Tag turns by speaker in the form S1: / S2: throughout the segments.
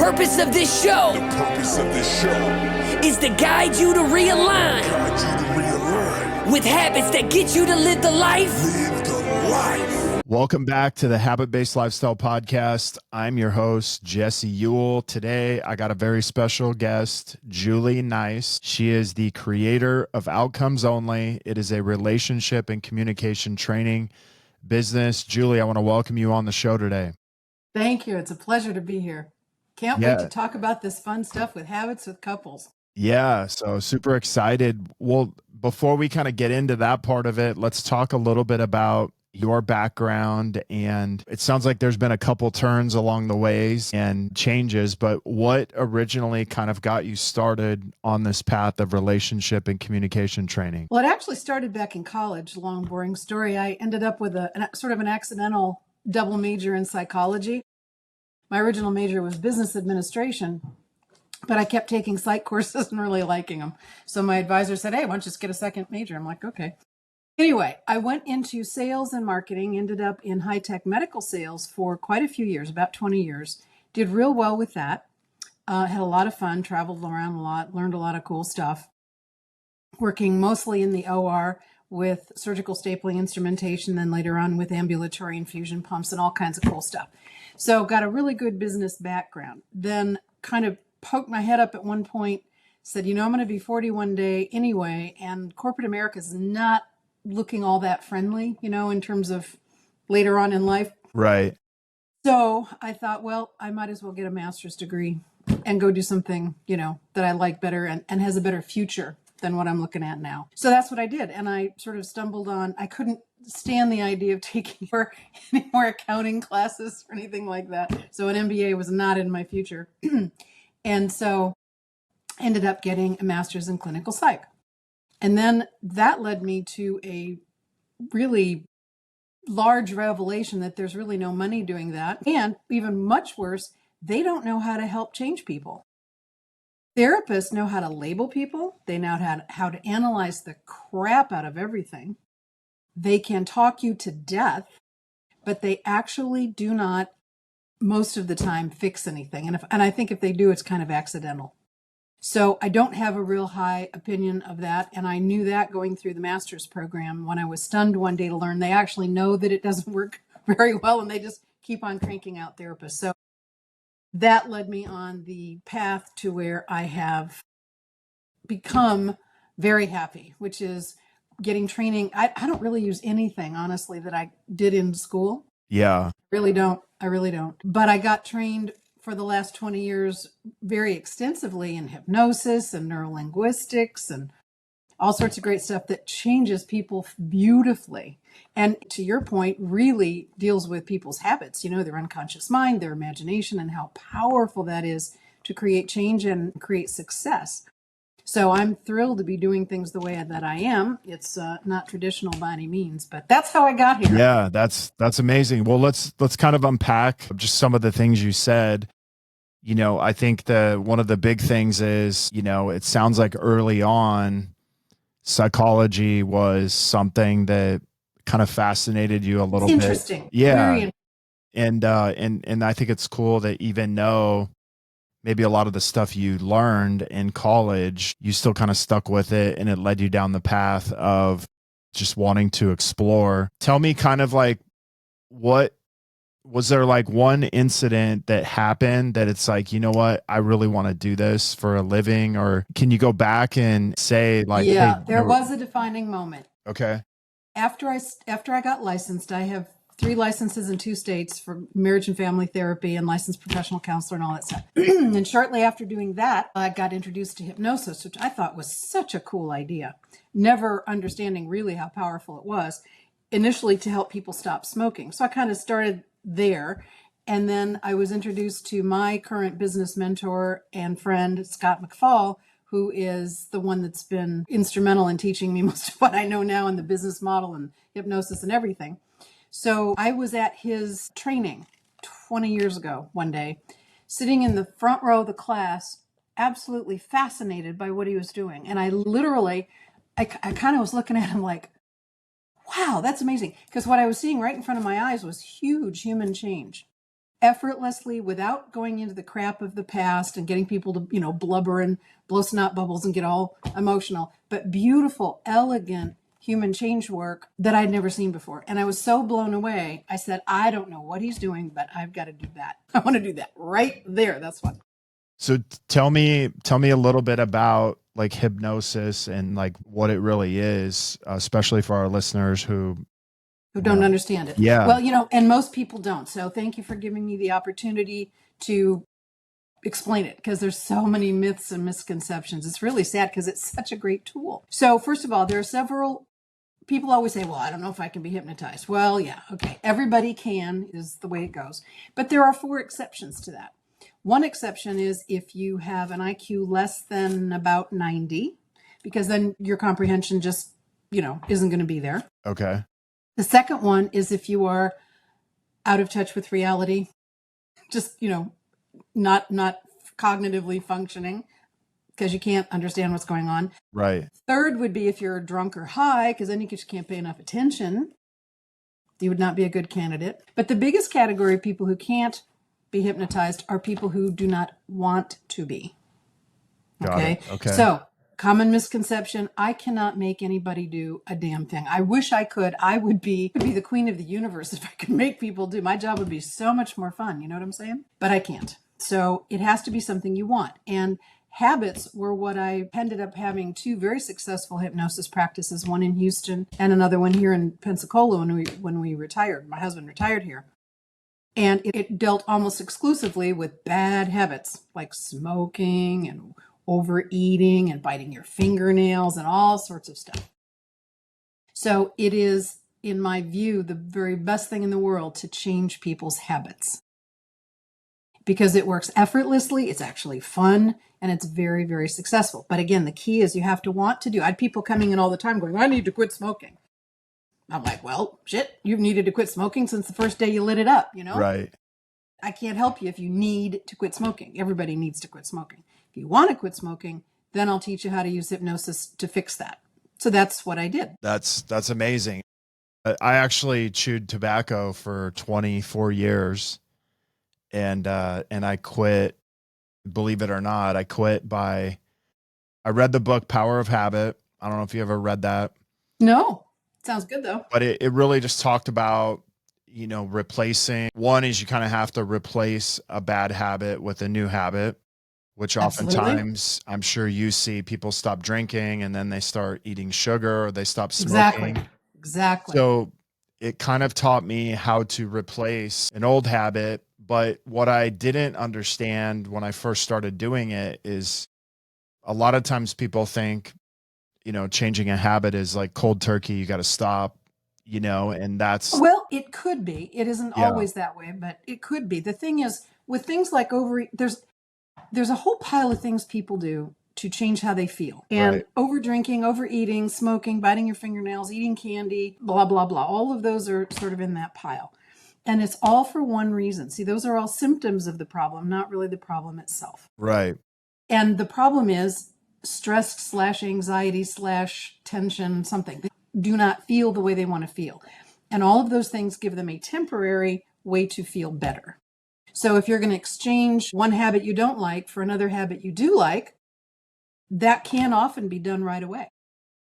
S1: purpose of this show is to guide you to realign with habits that get you to live the life.
S2: Welcome back to the Habit-Based Lifestyle Podcast. I'm your host, Jesse Ewell. Today, I got a very special guest, Julie Nise. She is the creator of Outcomes Only. It is a relationship and communication training business. Julie, I want to welcome you on the show today.
S3: Thank you. It's a pleasure to be here. Can't wait to talk about this fun stuff with habits with couples.
S2: Yeah, so super excited. Well, before we kind of get into that part of it, let's talk a little bit about your background. And it sounds like there's been a couple turns along the ways and changes, but what originally kind of got you started on this path of relationship and communication training?
S3: Well, it actually started back in college. Long, boring story. I ended up with a sort of an accidental double major in psychology. My original major was business administration, but I kept taking psych courses and really liking them. So my advisor said, hey, why don't you just get a second major? I'm like, okay. Anyway, I went into sales and marketing, ended up in high-tech medical sales for quite a few years, about 20 years. Did real well with that. Had a lot of fun, traveled around a lot, learned a lot of cool stuff. Working mostly in the OR with surgical stapling instrumentation, then later on with ambulatory infusion pumps and all kinds of cool stuff. So got a really good business background. Then kind of poked my head up at one point, said, I'm going to be 40 one day anyway, and corporate America is not looking all that friendly, in terms of later on in life.
S2: Right.
S3: So I thought, well, I might as well get a master's degree and go do something, that I like better and has a better future than what I'm looking at now. So that's what I did. And I sort of stumbled on, I couldn't stand the idea of taking any more accounting classes or anything like that. So an MBA was not in my future. And so ended up getting a master's in clinical psych. And then that led me to a really large revelation that there's really no money doing that. And even much worse, they don't know how to help change people. Therapists know how to label people. They know how to analyze the crap out of everything. They can talk you to death, but they actually do not, most of the time, fix anything. And I think if they do, it's kind of accidental. So I don't have a real high opinion of that. And I knew that going through the master's program when I was stunned one day to learn they actually know that it doesn't work very well and they just keep on cranking out therapists. So that led me on the path to where I have become very happy, which is getting training. I don't really use anything, honestly, that I did in school.
S2: Yeah.
S3: I really don't. But I got trained for the last 20 years very extensively in hypnosis and neuro-linguistics and all sorts of great stuff that changes people beautifully. And to your point, really deals with people's habits, their unconscious mind, their imagination, and how powerful that is to create change and create success. So I'm thrilled to be doing things the way that I am. It's not traditional by any means, but that's how I got here.
S2: Yeah, that's amazing. Well, let's kind of unpack just some of the things you said. I think one of the big things is, it sounds like early on, psychology was something that kind of fascinated you a little bit.
S3: Interesting.
S2: Yeah.
S3: Very
S2: interesting. And I think it's cool that even though maybe a lot of the stuff you learned in college, you still kind of stuck with it and it led you down the path of just wanting to explore. Tell me kind of like, what was there like one incident that happened that it's like, what, I really want to do this for a living? Or can you go back and say like,
S3: yeah,
S2: hey,
S3: there was a defining moment.
S2: Okay.
S3: After I got licensed, I have 3 licenses in 2 states for marriage and family therapy and licensed professional counselor and all that stuff. And shortly after doing that, I got introduced to hypnosis, which I thought was such a cool idea, never understanding really how powerful it was, initially to help people stop smoking. So I kind of started there. And then I was introduced to my current business mentor and friend, Scott McFall, who is the one that's been instrumental in teaching me most of what I know now in the business model and hypnosis and everything. So I was at his training 20 years ago one day, sitting in the front row of the class, absolutely fascinated by what he was doing. And I kind of was looking at him like, wow, that's amazing. Because what I was seeing right in front of my eyes was huge human change. effortlessly without going into the crap of the past and getting people to, blubber and blow snot bubbles and get all emotional, but beautiful, elegant human change work that I'd never seen before. And I was so blown away. I said, I don't know what he's doing, but I've got to do that. I want to do that right there. That's what.
S2: So tell me a little bit about like hypnosis and like what it really is, especially for our listeners who
S3: don't understand it.
S2: Yeah.
S3: Well, and most people don't. So thank you for giving me the opportunity to explain it, because there's so many myths and misconceptions. It's really sad because it's such a great tool. So first of all, there are several people always say, well, I don't know if I can be hypnotized. Well, yeah, okay. Everybody can, is the way it goes. But there are 4 exceptions to that. One exception is if you have an IQ less than about 90, because then your comprehension just, isn't going to be there.
S2: Okay.
S3: The second one is if you are out of touch with reality, just, not cognitively functioning because you can't understand what's going on.
S2: Right.
S3: Third would be if you're drunk or high, because then you just can't pay enough attention. You would not be a good candidate. But the biggest category of people who can't be hypnotized are people who do not want to be. Okay.
S2: Okay.
S3: So, common misconception, I cannot make anybody do a damn thing. I wish I could. I would be the queen of the universe if I could make people do. My job would be so much more fun. You know what I'm saying? But I can't. So it has to be something you want. And habits were what I ended up having 2 very successful hypnosis practices, one in Houston and another one here in Pensacola when we retired. My husband retired here. And it dealt almost exclusively with bad habits like smoking and overeating and biting your fingernails and all sorts of stuff. So it is, in my view, the very best thing in the world to change people's habits, because it works effortlessly, it's actually fun, and it's very, very successful. But again, the key is you have to want to do. I had people coming in all the time going, I need to quit smoking. I'm like, well, shit, you've needed to quit smoking since the first day you lit it up,
S2: Right.
S3: I can't help you if you need to quit smoking. Everybody needs to quit smoking. If you want to quit smoking, then I'll teach you how to use hypnosis to fix that. So that's what I did.
S2: That's amazing. I actually chewed tobacco for 24 years and I quit, believe it or not. I quit I read the book Power of Habit. I don't know if you ever read that.
S3: No, sounds good though.
S2: But it really just talked about, replacing. One is you kind of have to replace a bad habit with a new habit, which oftentimes I'm sure you see people stop drinking and then they start eating sugar or they stop smoking.
S3: Exactly.
S2: So it kind of taught me how to replace an old habit. But what I didn't understand when I first started doing it is a lot of times people think, changing a habit is like cold turkey. You got to stop, and that's.
S3: Well, it could be. It isn't always that way, but it could be. The thing is, with things like overeat, there's a whole pile of things people do to change how they feel. And over drinking, overeating, smoking, biting your fingernails, eating candy, blah, blah, blah. All of those are sort of in that pile. And it's all for one reason. See, those are all symptoms of the problem, not really the problem itself.
S2: Right.
S3: And the problem is stress / anxiety / tension, something. They do not feel the way they want to feel. And all of those things give them a temporary way to feel better. So if you're going to exchange one habit you don't like for another habit you do like, that can often be done right away.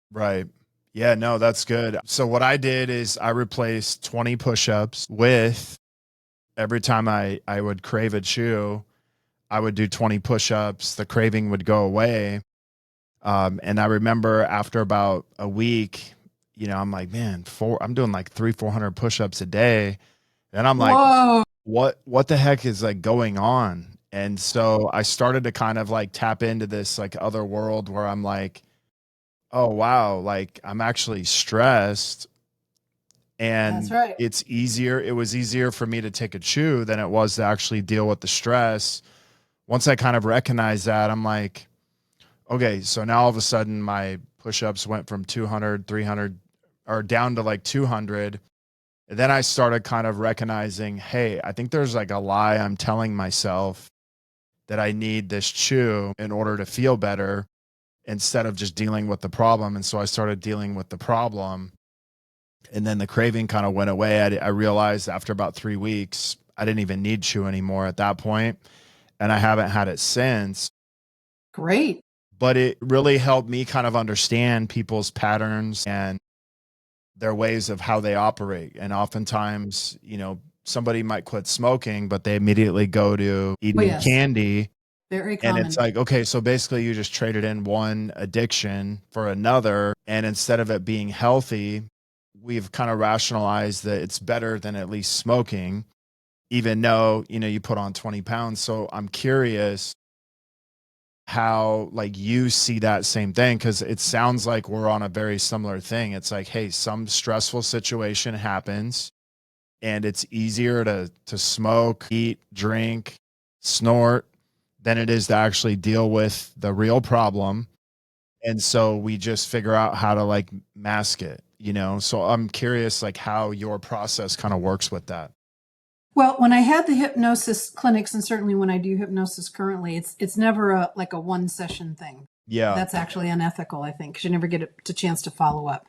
S2: Right. Yeah, no, that's good. So what I did is I replaced 20 push-ups with every time I would crave a chew, I would do 20 push-ups. The craving would go away. And I remember after about a week, I'm like, man, I'm doing like 300-400 push-ups a day. And I'm like,
S3: whoa,
S2: what the heck is like going on? And so I started to kind of like tap into this like other world where I'm like, oh, wow, like I'm actually stressed. And
S3: that's right.
S2: it was easier for me to take a chew than it was to actually deal with the stress. Once I kind of recognized that, I'm like, okay, so now all of a sudden my push-ups went from 200, 300, or down to like 200. And then I started kind of recognizing, hey, I think there's like a lie I'm telling myself that I need this chew in order to feel better instead of just dealing with the problem. And so I started dealing with the problem. And then the craving kind of went away. I realized after about 3 weeks, I didn't even need chew anymore at that point, and I haven't had it since.
S3: Great.
S2: But it really helped me kind of understand people's patterns and their ways of how they operate. And oftentimes, somebody might quit smoking, but they immediately go to eating
S3: yes.
S2: candy.
S3: Very
S2: And
S3: common.
S2: it's like, okay, so basically you just traded in one addiction for another. And instead of it being healthy, we've kind of rationalized that it's better than at least smoking, even though, you put on 20 pounds. So I'm curious how like you see that same thing, because it sounds like we're on a very similar thing. It's like, hey, some stressful situation happens and it's easier to smoke, eat, drink, snort than it is to actually deal with the real problem. And so we just figure out how to like mask it, So I'm curious like how your process kind of works with that.
S3: Well, when I had the hypnosis clinics, and certainly when I do hypnosis currently, it's never like a one session thing.
S2: Yeah.
S3: That's actually unethical, I think, because you never get a chance to follow up.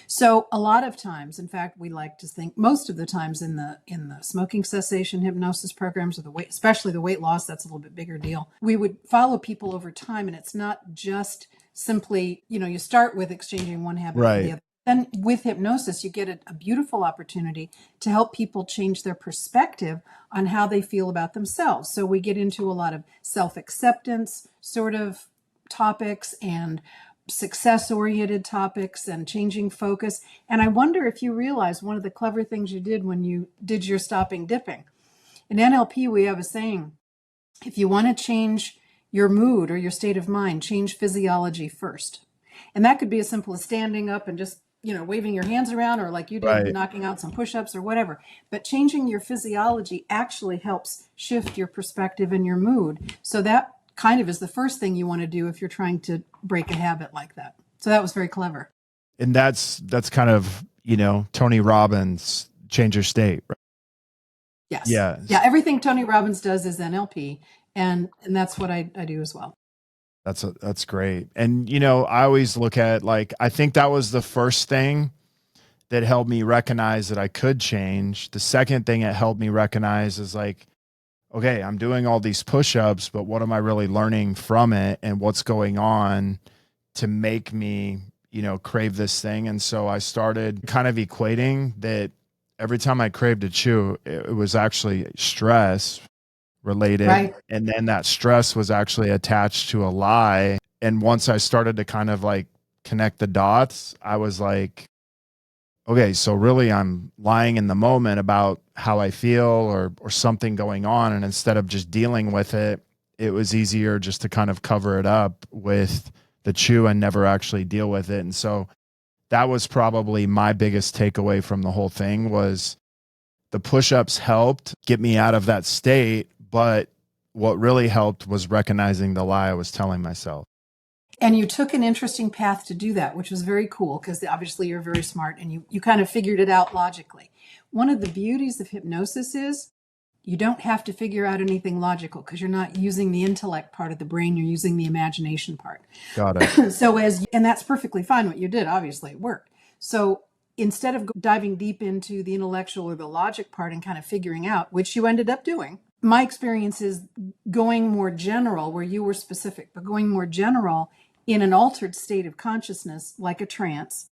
S3: So a lot of times, in fact, we like to think most of the times in the smoking cessation hypnosis programs, or especially the weight loss, that's a little bit bigger deal. We would follow people over time, and it's not just simply, you start with exchanging one habit for the other. Then with hypnosis, you get a beautiful opportunity to help people change their perspective on how they feel about themselves. So we get into a lot of self-acceptance sort of topics and success-oriented topics and changing focus. And I wonder if you realize one of the clever things you did when you did your stopping dipping. In NLP, we have a saying, if you want to change your mood or your state of mind, change physiology first. And that could be as simple as standing up and just waving your hands around, or like you did, knocking out some push-ups or whatever. But changing your physiology actually helps shift your perspective and your mood. So that kind of is the first thing you want to do if you're trying to break a habit like that. So that was very clever.
S2: And that's kind of, Tony Robbins, change your state. Right?
S3: Yes.
S2: Yeah.
S3: Yeah. Everything Tony Robbins does is NLP. And that's what I do as well.
S2: That's great. And, I always look at like, I think that was the first thing that helped me recognize that I could change. The second thing it helped me recognize is like, okay, I'm doing all these push-ups, but what am I really learning from it, and what's going on to make me, crave this thing? And so I started kind of equating that every time I craved to chew, it was actually stress related.
S3: Right.
S2: And then that stress was actually attached to a lie. And once I started to kind of like connect the dots, I was like, okay, so really I'm lying in the moment about how I feel or something going on. And instead of just dealing with it, it was easier just to kind of cover it up with the chew and never actually deal with it. And so that was probably my biggest takeaway from the whole thing, was the push-ups helped get me out of that state. But what really helped was recognizing the lie I was telling myself.
S3: And you took an interesting path to do that, which was very cool, because obviously you're very smart and you kind of figured it out logically. One of the beauties of hypnosis is you don't have to figure out anything logical, because you're not using the intellect part of the brain, you're using the imagination part.
S2: Got it.
S3: And that's perfectly fine what you did. Obviously it worked. So instead of diving deep into the intellectual or the logic part and kind of figuring out, which you ended up doing, my experience is going more general, where you were specific, but going more general in an altered state of consciousness, like a trance,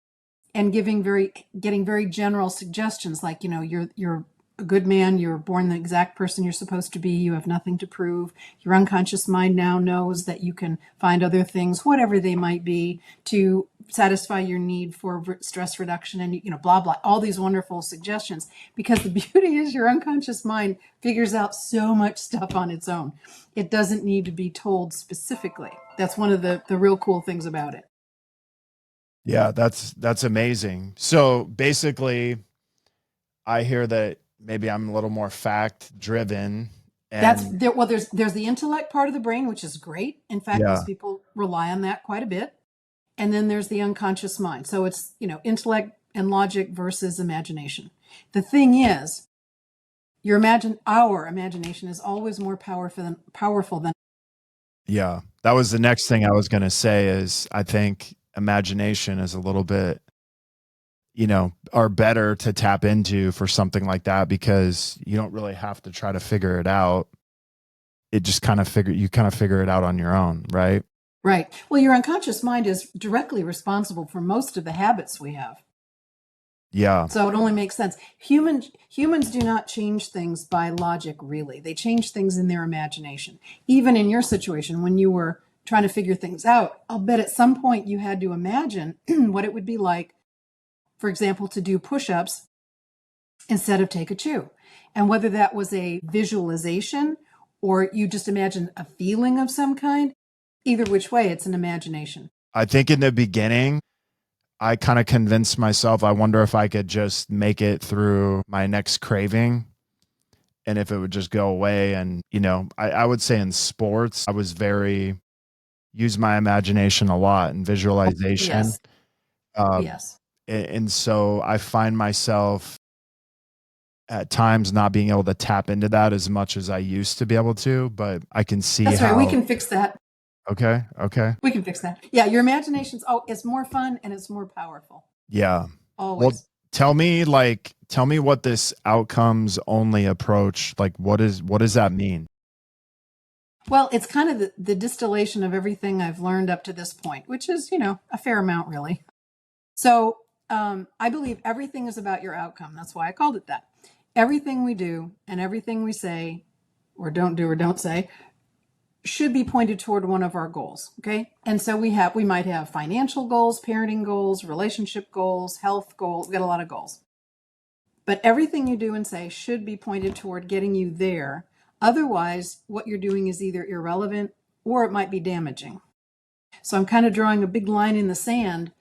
S3: and getting very general suggestions, like, you're a good man, you're born the exact person you're supposed to be, you have nothing to prove, your unconscious mind now knows that you can find other things, whatever they might be, to satisfy your need for stress reduction, and blah blah, all these wonderful suggestions. Because the beauty is your unconscious mind figures out so much stuff on its own. It doesn't need to be told specifically. That's one of the real cool things about it.
S2: Yeah, that's amazing. So basically, I hear that maybe I'm a little more fact driven. And
S3: there's the intellect part of the brain, which is great. In fact, most people rely on that quite a bit. And then there's the unconscious mind. So it's, intellect and logic versus imagination. The thing is, our imagination is always more powerful than.
S2: Yeah, that was the next thing I was going to say, is I think imagination is a little bit, are better to tap into for something like that, because you don't really have to try to figure it out. It just you kind of figure it out on your own, right?
S3: Right. Well, your unconscious mind is directly responsible for most of the habits we have.
S2: Yeah.
S3: So it only makes sense. Humans do not change things by logic, really. They change things in their imagination. Even in your situation, when you were trying to figure things out, I'll bet at some point you had to imagine what it would be like, for example, to do push-ups instead of take a chew. And whether that was a visualization or you just imagined a feeling of some kind, either which way, it's an imagination.
S2: I think in the beginning, I kind of convinced myself, I wonder if I could just make it through my next craving and if it would just go away. And, I would say in sports, I was use my imagination a lot and visualization.
S3: Yes. Yes.
S2: And so I find myself at times not being able to tap into that as much as I used to be able to, but I can see
S3: That's
S2: how.
S3: right. We can fix that.
S2: Okay.
S3: We can fix that. Yeah, your imagination's it's more fun and it's more powerful.
S2: Yeah.
S3: Always.
S2: Well, tell me what this outcomes only approach, like what does that mean?
S3: Well, it's kind of the distillation of everything I've learned up to this point, which is, a fair amount, really. So I believe everything is about your outcome. That's why I called it that. Everything we do and everything we say or don't do or don't say should be pointed toward one of our goals. Okay. And so we might have financial goals, parenting goals, relationship goals, health goals. We've got a lot of goals. But everything you do and say should be pointed toward getting you there. Otherwise, what you're doing is either irrelevant or it might be damaging. So I'm kind of drawing a big line in the sand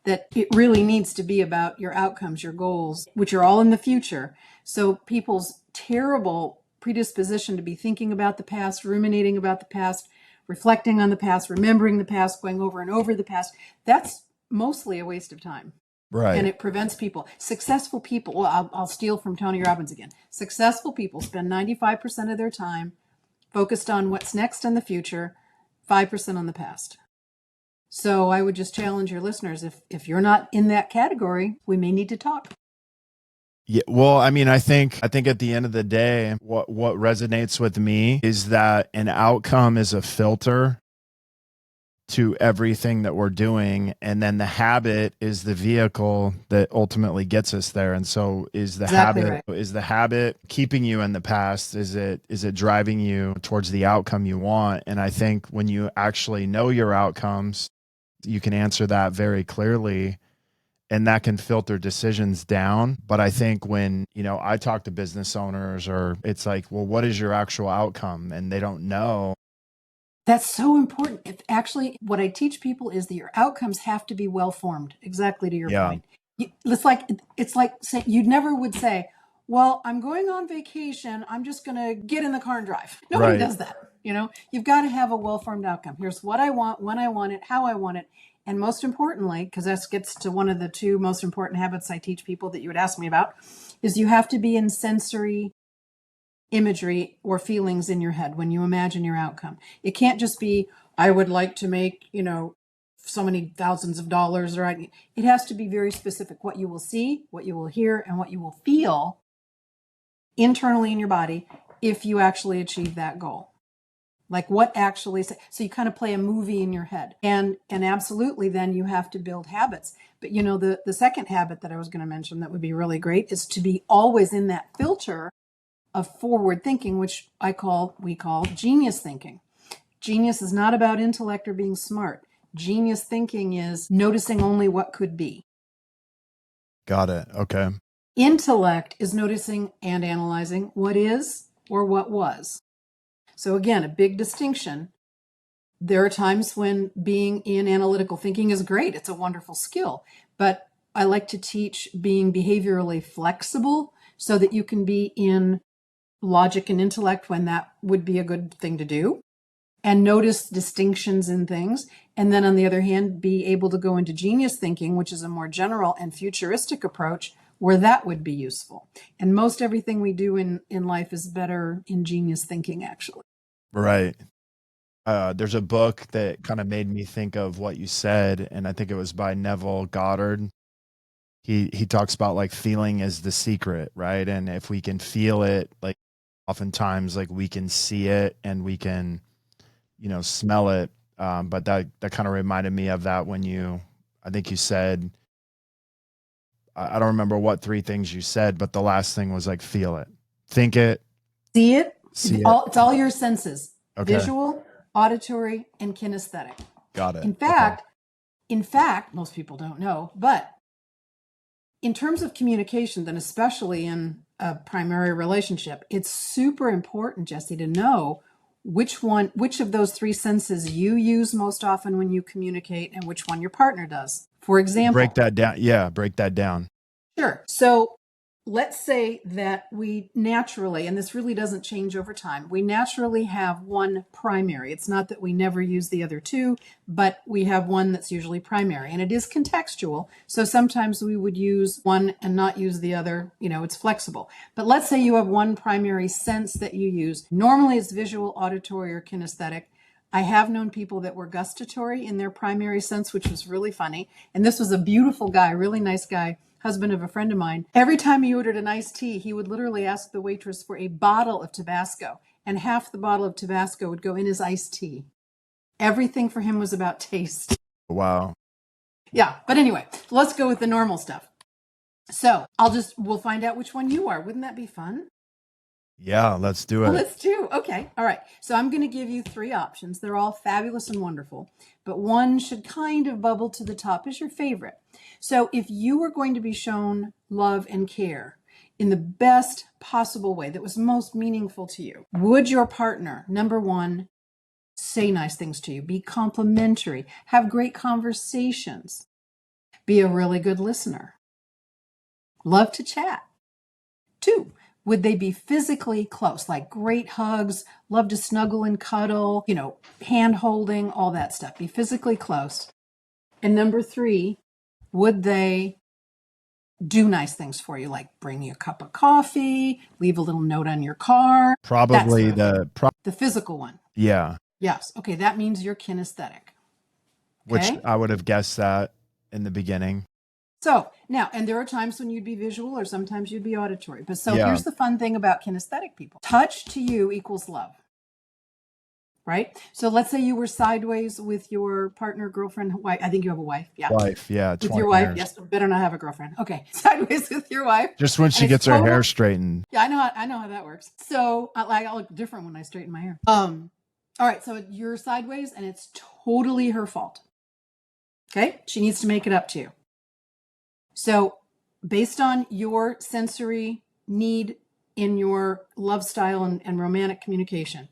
S3: that it really needs to be about your outcomes, your goals, which are all in the future. So people's terrible predisposition to be thinking about the past, ruminating about the past, reflecting on the past, remembering the past, going over and over the past, that's mostly a waste of time.
S2: Right.
S3: And it prevents people. Successful people, well, I'll steal from Tony Robbins again. Successful people spend 95% of their time focused on what's next in the future, 5% on the past. So I would just challenge your listeners, if you're not in that category, we may need to talk.
S2: Yeah. Well, I mean, I think at the end of the day, what resonates with me is that an outcome is a filter to everything that we're doing, and then the habit is the vehicle that ultimately gets us there. And so is the habit keeping you in the past? Is it driving you towards the outcome you want? And I think when you actually know your outcomes, you can answer that very clearly, and that can filter decisions down. But I think when, I talk to business owners, or it's like, well, what is your actual outcome? And they don't know.
S3: That's so important. Actually, what I teach people is that your outcomes have to be well-formed, exactly to your point. It's like say, you never would say, well, I'm going on vacation. I'm just going to get in the car and drive. Nobody does that. You've got to have a well-formed outcome. Here's what I want, when I want it, how I want it. And most importantly, because this gets to one of the two most important habits I teach people that you would ask me about, is you have to be in sensory imagery or feelings in your head when you imagine your outcome. It can't just be, I would like to make, so many thousands of dollars, or it has to be very specific. What you will see, what you will hear, and what you will feel internally in your body if you actually achieve that goal. Like what actually, so you kind of play a movie in your head, and absolutely then you have to build habits. But the second habit that I was going to mention that would be really great is to be always in that filter of forward thinking, which we call genius thinking. Genius is not about intellect or being smart. Genius thinking is noticing only what could be.
S2: Got it. Okay.
S3: Intellect is noticing and analyzing what is or what was. So again, a big distinction. There are times when being in analytical thinking is great. It's a wonderful skill. But I like to teach being behaviorally flexible so that you can be in logic and intellect when that would be a good thing to do, and notice distinctions in things. And then on the other hand, be able to go into genius thinking, which is a more general and futuristic approach where that would be useful. And most everything we do in life is better in genius thinking, actually.
S2: Right. There's a book that kind of made me think of what you said, and I think it was by Neville Goddard. he talks about like feeling is the secret, right? And if we can feel it, like oftentimes like we can see it and we can, smell it. But that kind of reminded me of that when I think you said, I don't remember what three things you said, but the last thing was like feel it, think it,
S3: See it.
S2: see it.
S3: It's all your senses:
S2: Okay.
S3: visual, auditory, and kinesthetic.
S2: Got it.
S3: In fact, most people don't know, but in terms of communication, then especially in a primary relationship, it's super important, Jesse, to know which of those three senses you use most often when you communicate and which one your partner does. For example,
S2: break that down. Yeah, break that down.
S3: Sure. So let's say that we naturally, and this really doesn't change over time, we naturally have one primary. It's not that we never use the other two, but we have one that's usually primary, and it is contextual. So sometimes we would use one and not use the other. It's flexible. But let's say you have one primary sense that you use. Normally it's visual, auditory, or kinesthetic. I have known people that were gustatory in their primary sense, which was really funny. And this was a beautiful guy, really nice guy, husband of a friend of mine. Every time he ordered an iced tea, he would literally ask the waitress for a bottle of Tabasco, and half the bottle of Tabasco would go in his iced tea. Everything for him was about taste.
S2: Wow.
S3: Yeah. But anyway, let's go with the normal stuff. So we'll find out which one you are. Wouldn't that be fun?
S2: Yeah, let's do it.
S3: Let's do. Okay. All right. So I'm going to give you three options. They're all fabulous and wonderful, but one should kind of bubble to the top as your favorite. So if you were going to be shown love and care in the best possible way that was most meaningful to you, would your partner, number one, say nice things to you, be complimentary, have great conversations, be a really good listener, love to chat? Two, would they be physically close, like great hugs, love to snuggle and cuddle, hand holding, all that stuff, be physically close? And number three, would they do nice things for you, like bring you a cup of coffee, leave a little note on your car?
S2: Probably
S3: the physical one.
S2: Yeah.
S3: Yes. Okay. That means you're kinesthetic.
S2: Which I would have guessed that in the beginning.
S3: So now, and there are times when you'd be visual or sometimes you'd be auditory. But here's the fun thing about kinesthetic people. Touch to you equals love, right? So let's say you were sideways with your partner, girlfriend, wife. I think you have a wife. Yeah.
S2: Wife. Yeah.
S3: With your wife. Yes. Better not have a girlfriend. Okay. Sideways with your wife.
S2: Just when she gets her hair straightened.
S3: Yeah. I know how that works. So I look different when I straighten my hair. All right. So you're sideways and it's totally her fault. Okay. She needs to make it up to you. So based on your sensory need in your love style and romantic communication,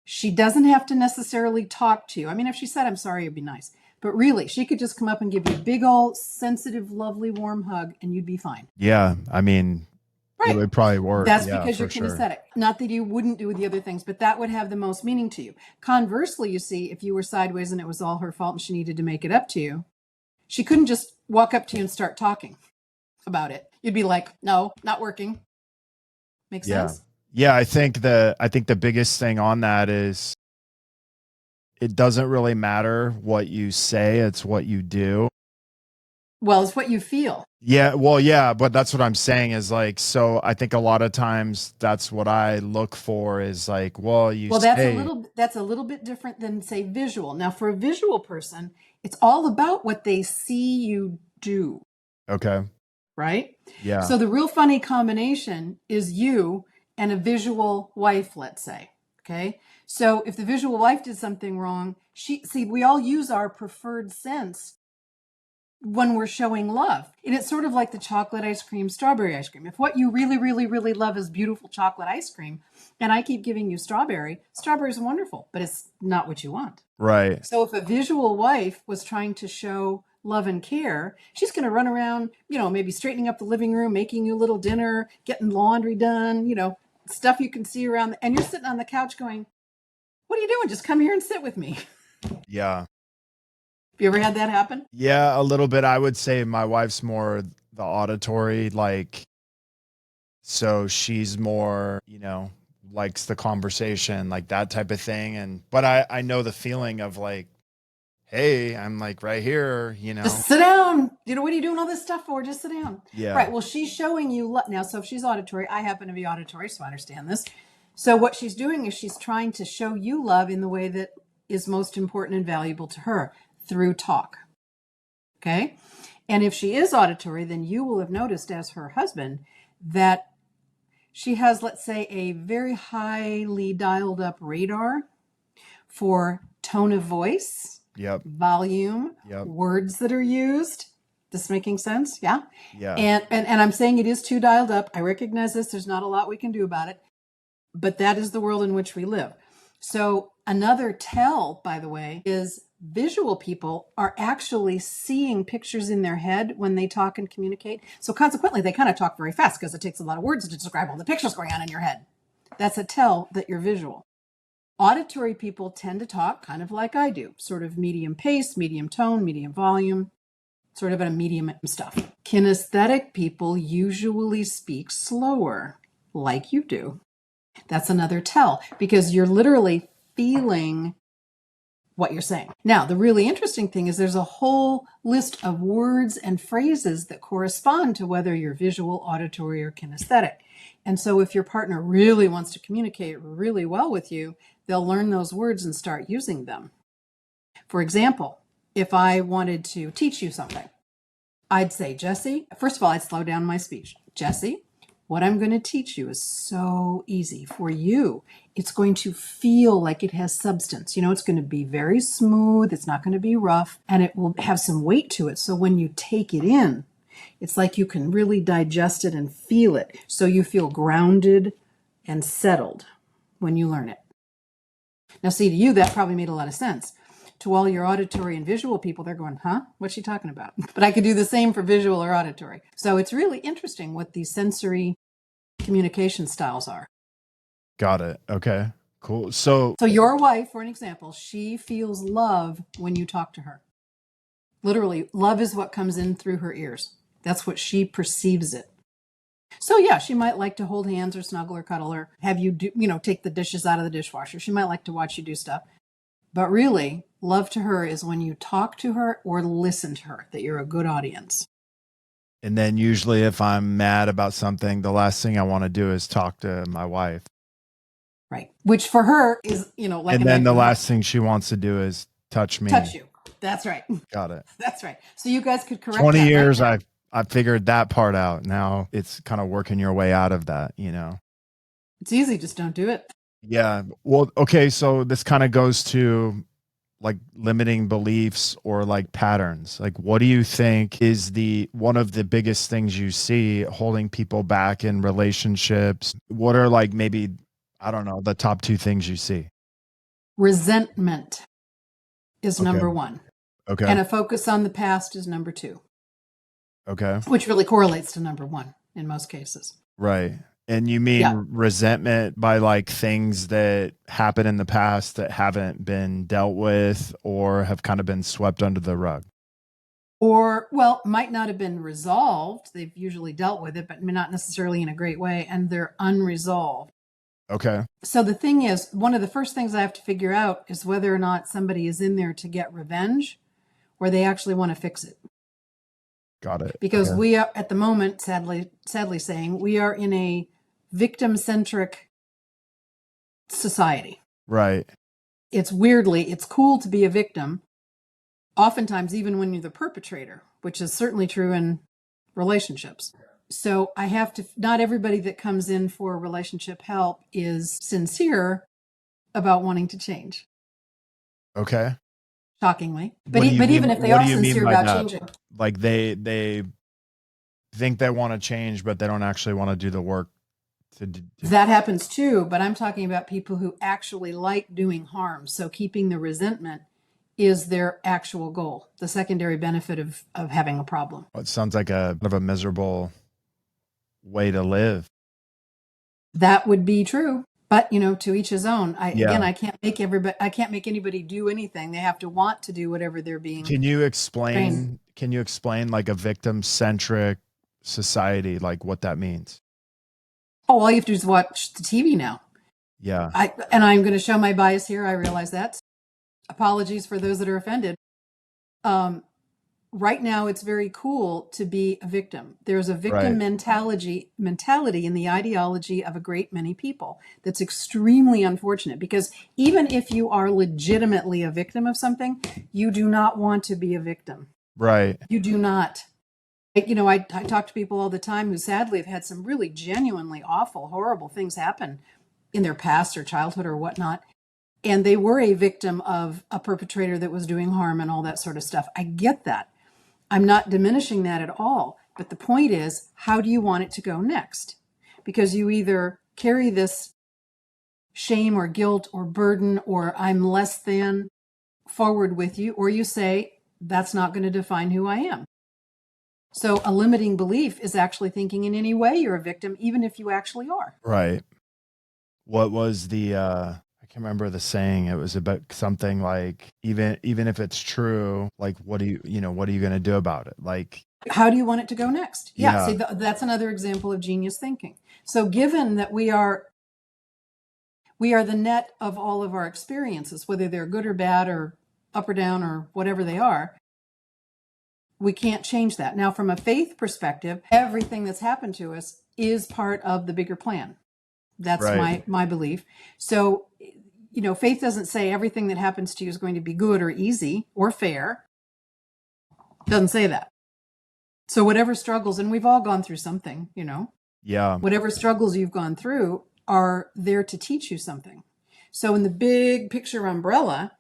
S3: she doesn't have to necessarily talk to you. I mean, if she said, I'm sorry, it'd be nice. But really, she could just come up and give you a big old sensitive, lovely, warm hug and you'd be fine.
S2: Yeah. I mean, right. It would probably work.
S3: That's because you're kinesthetic. Sure. Not that you wouldn't do the other things, but that would have the most meaning to you. Conversely, you see, if you were sideways and it was all her fault and she needed to make it up to you, she couldn't just walk up to you and start talking about it. You'd be like, no, not working. Make sense?
S2: Yeah. I think the biggest thing on that is it doesn't really matter what you say. It's what you do.
S3: Well, it's what you feel.
S2: Yeah. Well, yeah. But that's what I'm saying is like, so I think a lot of times that's what I look for is like,
S3: that's a little bit different than say visual. Now for a visual person, it's all about what they see you do.
S2: Okay.
S3: Right?
S2: Yeah.
S3: So the real funny combination is you and a visual wife, let's say. Okay. So if the visual wife did something wrong, we all use our preferred sense when we're showing love. And it's sort of like the chocolate ice cream, strawberry ice cream. If what you really, really, really love is beautiful chocolate ice cream, and I keep giving you strawberry is wonderful, but it's not what you want.
S2: Right.
S3: So if a visual wife was trying to show love and care, she's going to run around, maybe straightening up the living room, making you a little dinner, getting laundry done, stuff you can see around. And you're sitting on the couch going, what are you doing? Just come here and sit with me.
S2: Yeah.
S3: Have you ever had that happen?
S2: Yeah, a little bit. I would say my wife's more the auditory, so she's more, likes the conversation, like that type of thing. But I know the feeling of like, hey, I'm like right here,
S3: Just sit down. What are you doing all this stuff for? Just sit down.
S2: Yeah.
S3: Right. Well, she's showing you love. Now, so if she's auditory, I happen to be auditory, so I understand this. So what she's doing is she's trying to show you love in the way that is most important and valuable to her through talk. Okay. And if she is auditory, then you will have noticed as her husband that she has, let's say, a very highly dialed up radar for tone of voice, volume, words that are used. This making sense? Yeah.
S2: Yeah.
S3: And I'm saying it is too dialed up. I recognize this. There's not a lot we can do about it, but that is the world in which we live. So another tell, by the way, is visual people are actually seeing pictures in their head when they talk and communicate. So consequently, they kind of talk very fast because it takes a lot of words to describe all the pictures going on in your head. That's a tell that you're visual. Auditory people tend to talk kind of like I do, sort of medium pace, medium tone, medium volume, sort of at a medium stuff. Kinesthetic people usually speak slower, like you do. That's another tell, because you're literally feeling what you're saying. Now, the really interesting thing is there's a whole list of words and phrases that correspond to whether you're visual, auditory, or kinesthetic. And so if your partner really wants to communicate really well with you, they'll learn those words and start using them. For example, if I wanted to teach you something, I'd say, Jesse, first of all, I'd slow down my speech. Jesse, what I'm going to teach you is so easy for you. It's going to feel like it has substance. It's going to be very smooth. It's not going to be rough, and it will have some weight to it. So when you take it in, it's like you can really digest it and feel it. So you feel grounded and settled when you learn it. Now, see, to you, that probably made a lot of sense. To all your auditory and visual people, they're going, huh? What's she talking about? But I could do the same for visual or auditory. So it's really interesting what these sensory communication styles are.
S2: Got it. Okay, cool. So
S3: your wife, for an example, she feels love when you talk to her. Literally, love is what comes in through her ears. That's what she perceives it. So yeah, she might like to hold hands or snuggle or cuddle or have you do, take the dishes out of the dishwasher. She might like to watch you do stuff. But really, love to her is when you talk to her or listen to her, that you're a good audience.
S2: And then usually if I'm mad about something, the last thing I want to do is talk to my wife.
S3: Right. Which for her is, like.
S2: And then the last thing she wants to do is touch me.
S3: Touch you. That's right.
S2: Got it.
S3: That's right. So you guys could correct
S2: 20
S3: that
S2: years,
S3: right
S2: I figured that part out. Now it's kind of working your way out of that,
S3: It's easy. Just don't do it.
S2: Yeah. Well, okay. So this kind of goes to like limiting beliefs or like patterns. Like, what do you think is one of the biggest things you see holding people back in relationships? What are like, maybe, I don't know, the top two things you see?
S3: Resentment is number one.
S2: Okay.
S3: And a focus on the past is number two.
S2: Okay.
S3: Which really correlates to number one in most cases.
S2: Right. And you mean resentment by like things that happened in the past that haven't been dealt with or have kind of been swept under the rug?
S3: Or, well, might not have been resolved. They've usually dealt with it, but not necessarily in a great way. And they're unresolved.
S2: Okay.
S3: So the thing is, one of the first things I have to figure out is whether or not somebody is in there to get revenge or they actually want to fix it.
S2: Got it.
S3: Because we are at the moment, sadly saying, we are in a victim-centric society.
S2: Right.
S3: It's cool to be a victim. Oftentimes, even when you're the perpetrator, which is certainly true in relationships. So not everybody that comes in for relationship help is sincere about wanting to change.
S2: Okay.
S3: Shockingly. But even if they are sincere about changing.
S2: Like they think they want to change, but they don't actually want to do the work to do.
S3: That happens too, but I'm talking about people who actually like doing harm. So keeping the resentment is their actual goal, the secondary benefit of having a problem.
S2: It sounds like a miserable way to live.
S3: That would be true. But, to each his own. Again, I can't make anybody do anything. They have to want to do whatever they're being.
S2: Can you explain like a victim-centric society, like what that means?
S3: Oh, all you have to do is watch the TV now.
S2: Yeah.
S3: I'm going to show my bias here. I realize that. Apologies for those that are offended. right now it's very cool to be a victim. There's a victim
S2: Right.
S3: mentality in the ideology of a great many people. That's extremely unfortunate, because even if you are legitimately a victim of something, you do not want to be a victim.
S2: Right.
S3: You do not. I talk to people all the time who sadly have had some really genuinely awful, horrible things happen in their past or childhood or whatnot. And they were a victim of a perpetrator that was doing harm and all that sort of stuff. I get that. I'm not diminishing that at all. But the point is, how do you want it to go next? Because you either carry this shame or guilt or burden or I'm less than forward with you, or you say, that's not going to define who I am. So a limiting belief is actually thinking in any way you're a victim, even if you actually are.
S2: Right. What was the I can't remember the saying. It was about something like, even if it's true, like what are you going to do about it? Like,
S3: how do you want it to go next? Yeah.
S2: Yeah.
S3: See, that's another example of genius thinking. So given that we are the net of all of our experiences, whether they're good or bad or up or down or whatever they are, we can't change that. Now, from a faith perspective, everything that's happened to us is part of the bigger plan. That's
S2: Right.
S3: my belief. So, faith doesn't say everything that happens to you is going to be good or easy or fair. It doesn't say that. So whatever struggles, and we've all gone through something,
S2: Yeah.
S3: whatever struggles you've gone through are there to teach you something. So in the big picture umbrella,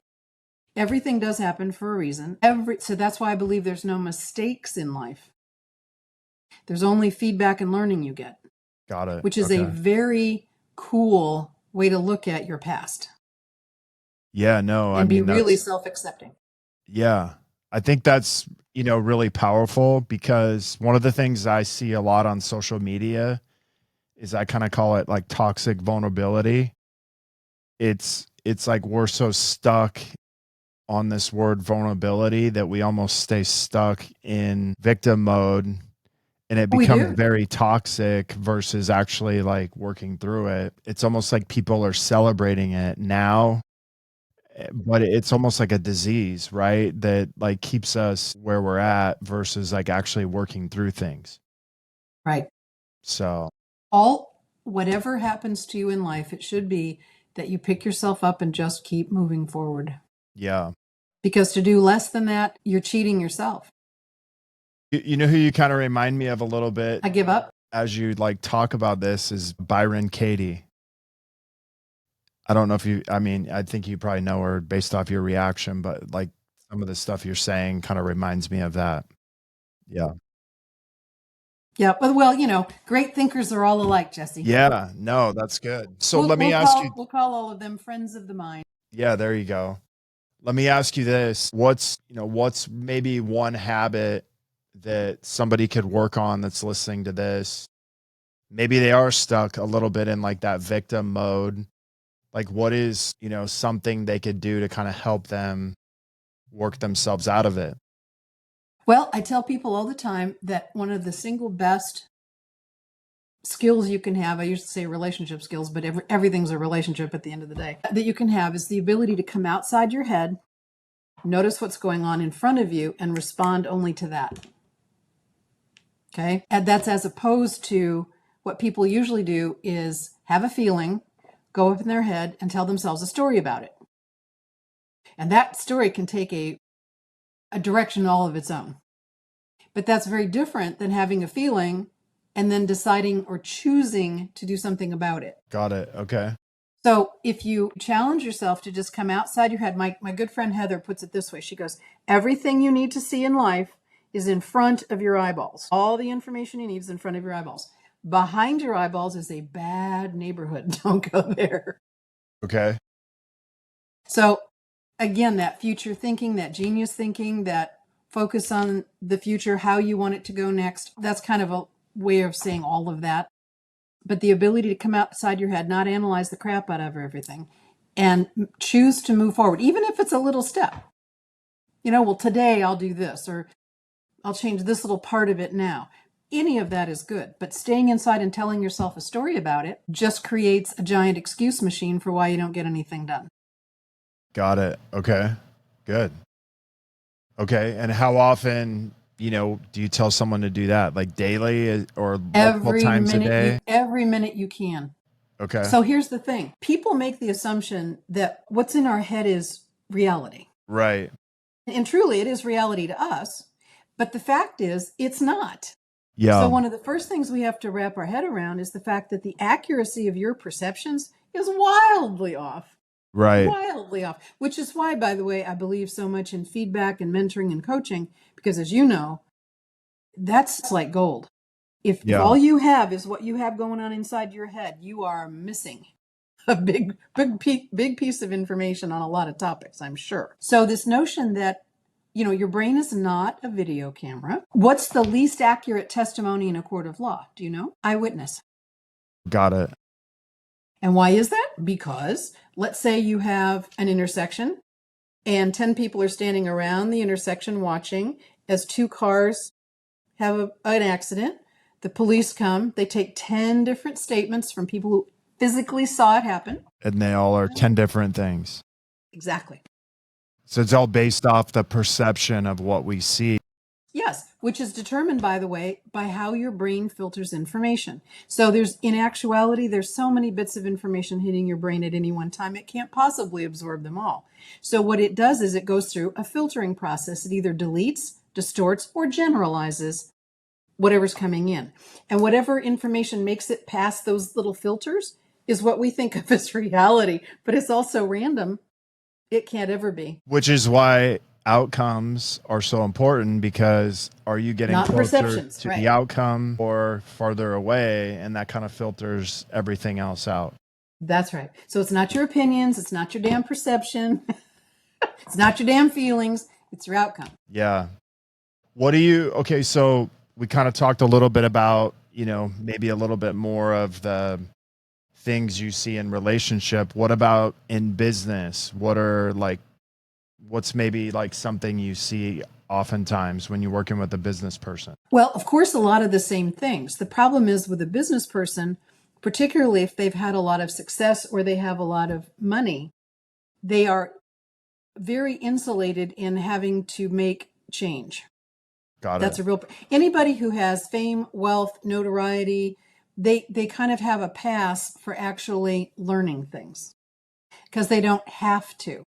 S3: everything does happen for a reason. So that's why I believe there's no mistakes in life. There's only feedback and learning you get.
S2: Got it.
S3: Which is a very cool way to look at your past.
S2: Yeah, no,
S3: and be really self-accepting.
S2: Yeah. I think that's, really powerful, because one of the things I see a lot on social media is, I kind of call it like toxic vulnerability. It's like we're so stuck on this word vulnerability that we almost stay stuck in victim mode, and it becomes very toxic versus actually like working through it. It's almost like people are celebrating it now, but it's almost like a disease, right? That like keeps us where we're at versus like actually working through things.
S3: Right.
S2: So
S3: whatever happens to you in life, it should be that you pick yourself up and just keep moving forward.
S2: Yeah.
S3: Because to do less than that, you're cheating yourself.
S2: You know who you kind of remind me of a little bit?
S3: I give up.
S2: As you like talk about this, is Byron Katie. I don't know if I think you probably know her based off your reaction, but like some of the stuff you're saying kind of reminds me of that. Yeah.
S3: Yeah. Well, great thinkers are all alike, Jesse.
S2: Yeah. No, that's good. So let me ask you.
S3: We'll call all of them friends of the mind.
S2: Yeah, there you go. Let me ask you this. What's maybe one habit that somebody could work on that's listening to this? Maybe they are stuck a little bit in like that victim mode. Like, what is, something they could do to kind of help them work themselves out of it?
S3: Well, I tell people all the time that one of the single best skills you can have, I used to say relationship skills, but everything's a relationship at the end of the day, that you can have is the ability to come outside your head, notice what's going on in front of you, and respond only to that. Okay? And that's as opposed to what people usually do is have a feeling, go up in their head, and tell themselves a story about it. And that story can take a direction all of its own. But that's very different than having a feeling and then deciding or choosing to do something about it.
S2: Got it. Okay.
S3: So if you challenge yourself to just come outside your head, my good friend Heather puts it this way. She goes, everything you need to see in life is in front of your eyeballs. All the information you need is in front of your eyeballs. Behind your eyeballs is a bad neighborhood. Don't go there.
S2: Okay.
S3: So again, that future thinking, that genius thinking, that focus on the future, how you want it to go next. That's kind of a way of saying all of that. But the ability to come outside your head, not analyze the crap out of everything, and choose to move forward, even if it's a little step. Well, today I'll do this, or I'll change this little part of it now. Any of that is good. But staying inside and telling yourself a story about it just creates a giant excuse machine for why you don't get anything done.
S2: Got it. Okay. Good. Okay. And how often, do you tell someone to do that? Like daily or multiple times a day?
S3: Every minute you can.
S2: Okay.
S3: So here's the thing. People make the assumption that what's in our head is reality.
S2: Right.
S3: And truly it is reality to us. But the fact is it's not.
S2: Yeah.
S3: So one of the first things we have to wrap our head around is the fact that the accuracy of your perceptions is wildly off.
S2: Right.
S3: Wildly off. Which is why, by the way, I believe so much in feedback and mentoring and coaching, because as you know, that's like gold. If all you have is what you have going on inside your head, you are missing a big piece of information on a lot of topics, I'm sure. So this notion that, your brain is not a video camera. What's the least accurate testimony in a court of law? Do you know? Eyewitness.
S2: Got it.
S3: And why is that? Because let's say you have an intersection and 10 people are standing around the intersection watching as 2 cars have an accident. The police come, they take 10 different statements from people who physically saw it happen.
S2: And they all are 10 different things.
S3: Exactly.
S2: So it's all based off the perception of what we see.
S3: Yes, which is determined, by the way, by how your brain filters information. So in actuality, there's so many bits of information hitting your brain at any one time, it can't possibly absorb them all. So what it does is it goes through a filtering process. It either deletes, distorts, or generalizes whatever's coming in. And whatever information makes it past those little filters is what we think of as reality, but it's also random. It can't ever be.
S2: Which is why outcomes are so important, because are you getting
S3: Not
S2: closer
S3: perceptions,
S2: to
S3: right.
S2: the outcome or farther away? And that kind of filters everything else out.
S3: That's right. So it's not your opinions. It's not your damn perception. It's not your damn feelings. It's your outcome.
S2: Yeah. Okay, so we kind of talked a little bit about, maybe a little bit more of the things you see in relationship. What about in business? What's maybe like something you see oftentimes when you're working with a business person?
S3: Well, of course, a lot of the same things. The problem is with a business person, particularly if they've had a lot of success or they have a lot of money, they are very insulated in having to make change.
S2: Got it.
S3: That's anybody who has fame, wealth, notoriety, they kind of have a pass for actually learning things because they don't have to.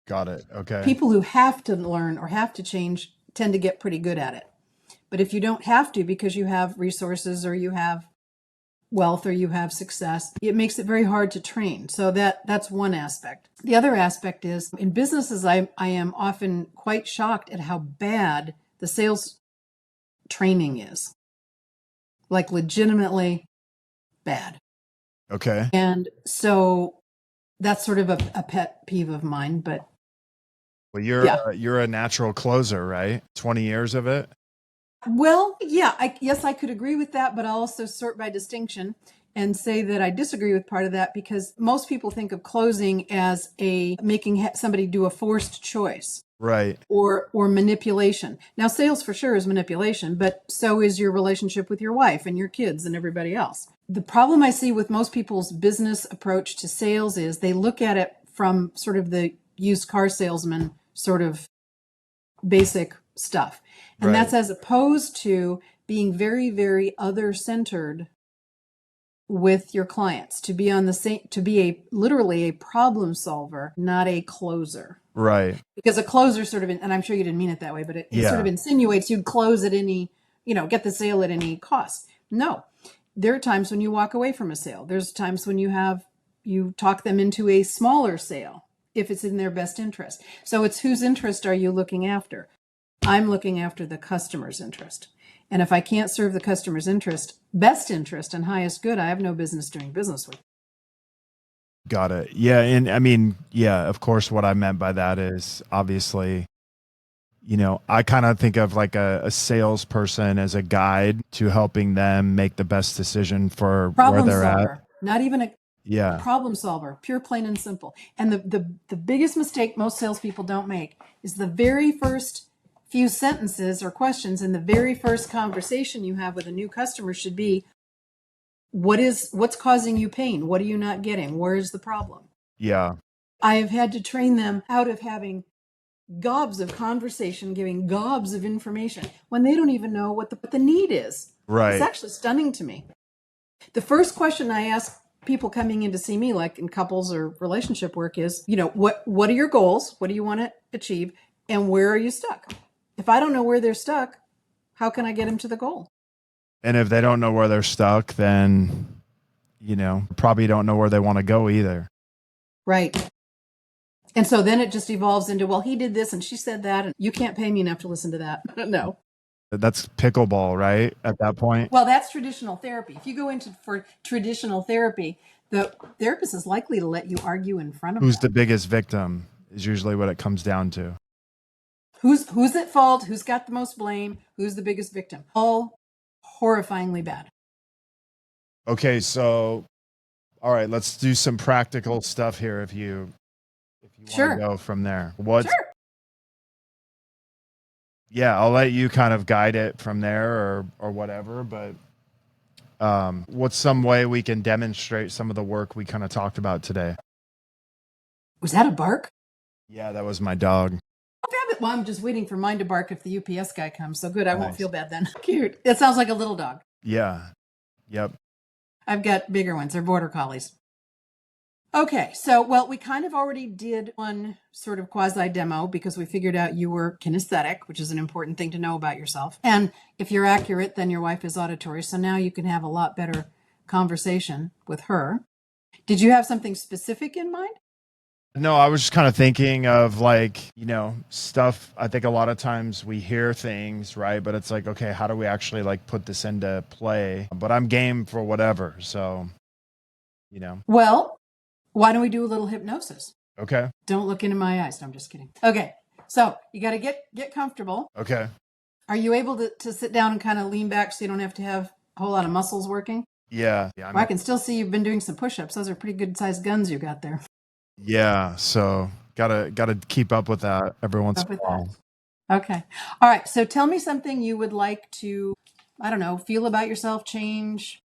S2: Got it. Okay.
S3: People who have to learn or have to change tend to get pretty good at it. But if you don't have to because you have resources or you have wealth or you have success, it makes it very hard to train. So that's one aspect. The other aspect is in businesses, I am often quite shocked at how bad the sales training is. Like legitimately bad.
S2: Okay.
S3: And so that's sort of a pet peeve of mine, but
S2: well, you're a natural closer, right? 20 years of it.
S3: Well, yeah, I could agree with that, but I'll also sort by distinction and say that I disagree with part of that because most people think of closing as making somebody do a forced choice.
S2: Right.
S3: Or manipulation. Now, sales for sure is manipulation, but so is your relationship with your wife and your kids and everybody else. The problem I see with most people's business approach to sales is they look at it from sort of the used car salesman sort of basic stuff. And that's as opposed to being very, very other-centered with your clients, to be on the same, to be literally a problem solver, not a closer.
S2: Right.
S3: Because a closer sort of, and I'm sure you didn't mean it that way, but it sort of insinuates you'd close at any, get the sale at any cost. No, there are times when you walk away from a sale. There's times when you talk them into a smaller sale if it's in their best interest. So it's whose interest are you looking after? I'm looking after the customer's interest. And if I can't serve the customer's best interest and highest good, I have no business doing business with.
S2: Got it. Yeah. And I mean, of course, what I meant by that is obviously, I kind of think of like a salesperson as a guide to helping them make the best decision for
S3: Problem
S2: where they're
S3: solver,
S2: at.
S3: not even a problem solver, pure, plain and simple. And the biggest mistake most salespeople don't make is the very first few sentences or questions in the very first conversation you have with a new customer should be, what's causing you pain? What are you not getting? Where is the problem?
S2: Yeah.
S3: I have had to train them out of having gobs of conversation, giving gobs of information when they don't even know what the need is.
S2: Right.
S3: It's actually stunning to me. The first question I ask people coming in to see me, like in couples or relationship work, is, what are your goals? What do you want to achieve? And where are you stuck? If I don't know where they're stuck, how can I get them to the goal?
S2: And if they don't know where they're stuck, then, probably don't know where they want to go either.
S3: Right. And so then it just evolves into, well, he did this and she said that, and you can't pay me enough to listen to that. No.
S2: That's pickleball, right? At that point.
S3: Well, that's traditional therapy. If you go for traditional therapy, the therapist is likely to let you argue in front of
S2: Who's
S3: them.
S2: the biggest victim is usually what it comes down to.
S3: Who's at fault? Who's got the most blame? Who's the biggest victim? All horrifyingly bad.
S2: Okay, so all right, let's do some practical stuff here if you want
S3: Sure.
S2: to go from there.
S3: Sure.
S2: Yeah, I'll let you kind of guide it from there or whatever, but what's some way we can demonstrate some of the work we kind of talked about today?
S3: Was that a bark?
S2: Yeah, that was my dog.
S3: Well, I'm just waiting for mine to bark if the UPS guy comes. So good, I won't
S2: Nice.
S3: feel bad then. Cute. It sounds like a little dog.
S2: Yeah. Yep.
S3: I've got bigger ones. They're border collies. Okay, so, we kind of already did one sort of quasi demo because we figured out you were kinesthetic, which is an important thing to know about yourself. And if you're accurate, then your wife is auditory. So now you can have a lot better conversation with her. Did you have something specific in mind?
S2: No, I was just kind of thinking of stuff. I think a lot of times we hear things, right? But it's like, okay, how do we actually put this into play? But I'm game for whatever. So,
S3: Well, why don't we do a little hypnosis?
S2: Okay.
S3: Don't look into my eyes. No, I'm just kidding. Okay. So you got to get comfortable.
S2: Okay.
S3: Are you able to sit down and kind of lean back so you don't have to have a whole lot of muscles working?
S2: Yeah.
S3: I can still see you've been doing some push-ups. Those are pretty good sized guns you got there.
S2: Yeah. So gotta keep up with that every once in a while.
S3: Okay. All right. So tell me something you would like to, I don't know, feel about yourself, change,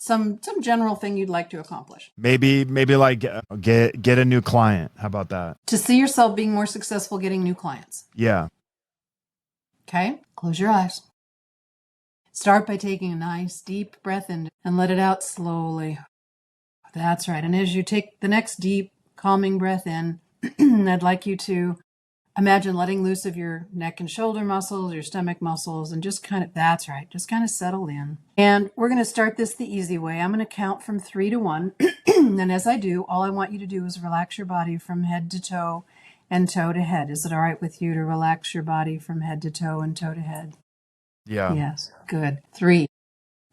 S3: some general thing you'd like to accomplish.
S2: Maybe get a new client. How about that?
S3: To see yourself being more successful getting new clients.
S2: Yeah.
S3: Okay. Close your eyes. Start by taking a nice deep breath in and let it out slowly. That's right. And as you take the next deep, calming breath in, I'd like you to imagine letting loose of your neck and shoulder muscles, your stomach muscles, and just kind of settle in. And we're going to start this the easy way. I'm going to count from 3 to 1. And as I do, all I want you to do is relax your body from head to toe and toe to head. Is it all right with you to relax your body from head to toe and toe to head?
S2: Yeah.
S3: Yes. Good. 3.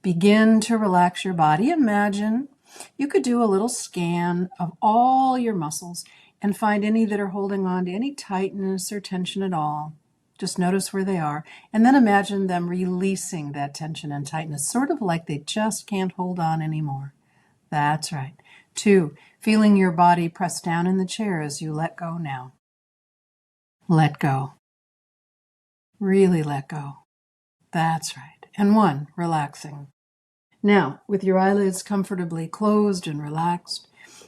S3: Begin to relax your body. Imagine you could do a little scan of all your muscles and find any that are holding on to any tightness or tension at all. Just notice where they are. And then imagine them releasing that tension and tightness, sort of like they just can't hold on anymore. That's right. 2, feeling your body press down in the chair as you let go now. Let go. Really let go. That's right. And 1, relaxing. Now, with your eyelids comfortably closed and relaxed,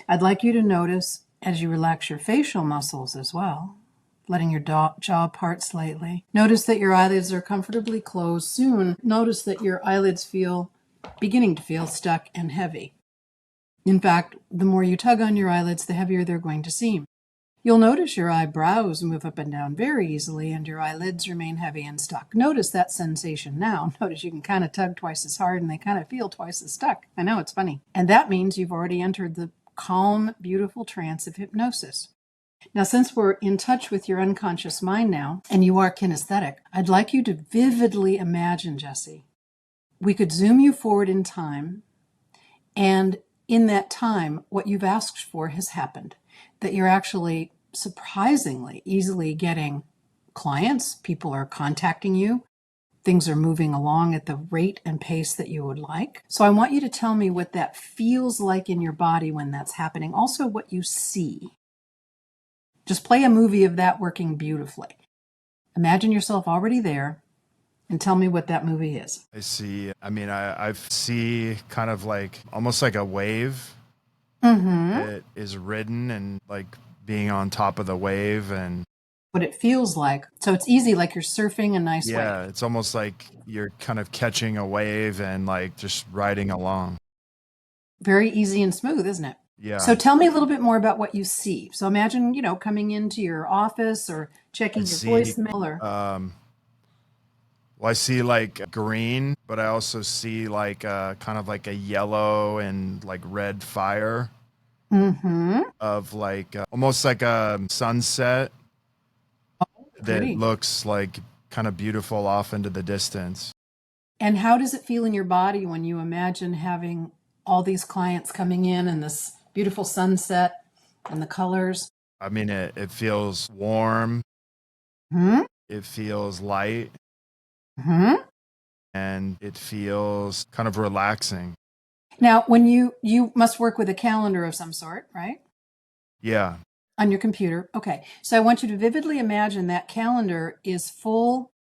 S3: I'd like you to notice as you relax your facial muscles as well, letting your jaw part slightly. Notice that your eyelids are comfortably closed. Soon, notice that your eyelids beginning to feel stuck and heavy. In fact, the more you tug on your eyelids, the heavier they're going to seem. You'll notice your eyebrows move up and down very easily and your eyelids remain heavy and stuck. Notice that sensation now. Notice you can kind of tug twice as hard and they kind of feel twice as stuck. I know, it's funny. And that means you've already entered the calm, beautiful trance of hypnosis. Now, since we're in touch with your unconscious mind now, and you are kinesthetic, I'd like you to vividly imagine, Jesse. We could zoom you forward in time, and in that time, what you've asked for has happened. That you're actually surprisingly easily getting clients. People are contacting you. Things are moving along at the rate and pace that you would like. So I want you to tell me what that feels like in your body when that's happening. Also, what you see. Just play a movie of that working beautifully. Imagine yourself already there and tell me what that movie is.
S2: I see. I mean, I see kind of almost like a wave.
S3: Mm-hmm.
S2: It is ridden and being on top of the wave. And
S3: What what it feels like. So it's easy, like you're surfing a nice wave.
S2: Yeah, it's almost like you're kind of catching a wave and like just riding along.
S3: Very easy and smooth, isn't it?
S2: Yeah.
S3: So tell me a little bit more about what you see. So imagine, coming into your office or checking your voicemail or
S2: Well, I see like green, but I also see like kind of like a yellow and like red fire of like almost like a sunset that
S3: pretty.
S2: looks like kind of beautiful off into the distance.
S3: And how does it feel in your body when you imagine having all these clients coming in and this beautiful sunset and the colors?
S2: I mean, it feels warm.
S3: Hmm?
S2: It feels light. And it feels kind of relaxing.
S3: Now, when you must work with a calendar of some sort, right?
S2: Yeah.
S3: On your computer. Okay. So I want you to vividly imagine that calendar is full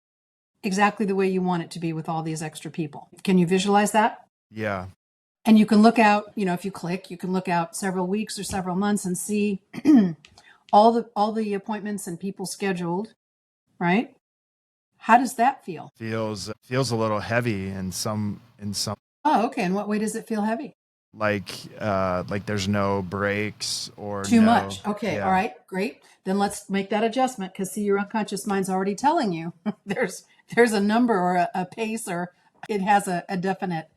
S3: exactly the way you want it to be with all these extra people. Can you visualize that?
S2: Yeah.
S3: And you can look out, if you click, you can look out several weeks or several months and see all the appointments and people scheduled, right? How does that feel?
S2: Feels a little heavy in some
S3: Oh, okay. In what way does it feel heavy?
S2: like there's no breaks or
S3: Too
S2: no,
S3: much. Okay.
S2: yeah.
S3: All right. Great. Then let's make that adjustment because see, your unconscious mind's already telling you there's a number or a pace or it has a definite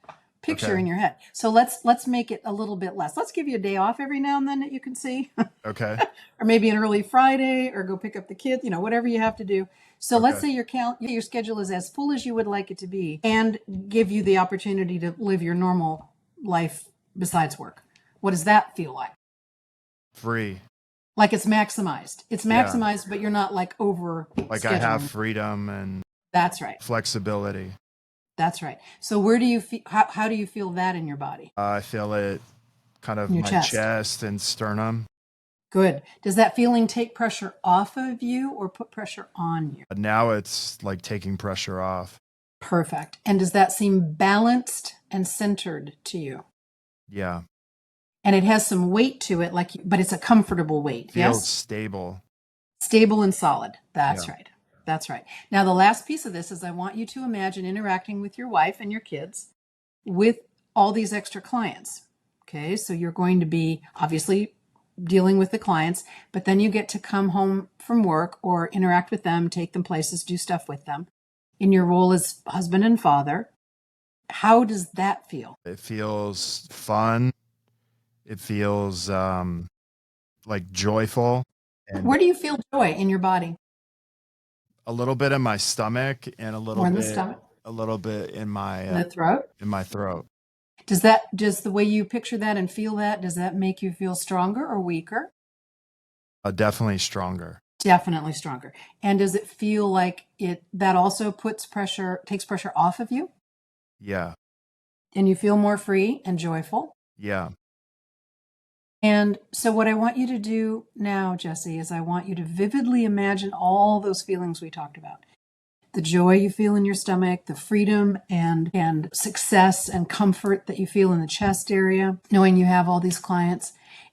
S3: picture
S2: Okay.
S3: in your head. So let's make it a little bit less. Let's give you a day off every now and then that you can see.
S2: Okay.
S3: Or maybe an early Friday or go pick up the kids, whatever you have to do. So let's say your schedule is as full as you would like it to be and give you the opportunity to live your normal life besides work. What does that feel like?
S2: Free.
S3: Like it's maximized. It's maximized, but you're not like over
S2: Like
S3: scheduling.
S2: I have freedom and
S3: That's right.
S2: flexibility.
S3: That's right. So where do you feel, how do you feel that in your body?
S2: I feel it kind of
S3: In your
S2: my
S3: chest.
S2: chest and sternum.
S3: Good. Does that feeling take pressure off of you or put pressure on you?
S2: Now it's like taking pressure off.
S3: Perfect. And does that seem balanced and centered to you?
S2: Yeah.
S3: And it has some weight to it, but it's a comfortable weight.
S2: Feels
S3: Yes?
S2: stable.
S3: Stable and solid. That's
S2: Yeah.
S3: right. That's right. Now, the last piece of this is I want you to imagine interacting with your wife and your kids with all these extra clients. Okay. So you're going to be obviously dealing with the clients, but then you get to come home from work or interact with them, take them places, do stuff with them in your role as husband and father. How does that feel?
S2: It feels fun. It feels like joyful. And
S3: Where do you feel joy in your body?
S2: a little bit in my stomach and a little
S3: More in the
S2: bit
S3: stomach?
S2: in my
S3: In the throat?
S2: throat.
S3: Does the way you picture that and feel that, does that make you feel stronger or weaker?
S2: Definitely stronger.
S3: Definitely stronger. And does it feel like that also takes pressure off of you?
S2: Yeah.
S3: And you feel more free and joyful?
S2: Yeah.
S3: And so what I want you to do now, Jesse, is I want you to vividly imagine all those feelings we talked about. The joy you feel in your stomach, the freedom and success and comfort that you feel in the chest area, knowing you have all these clients,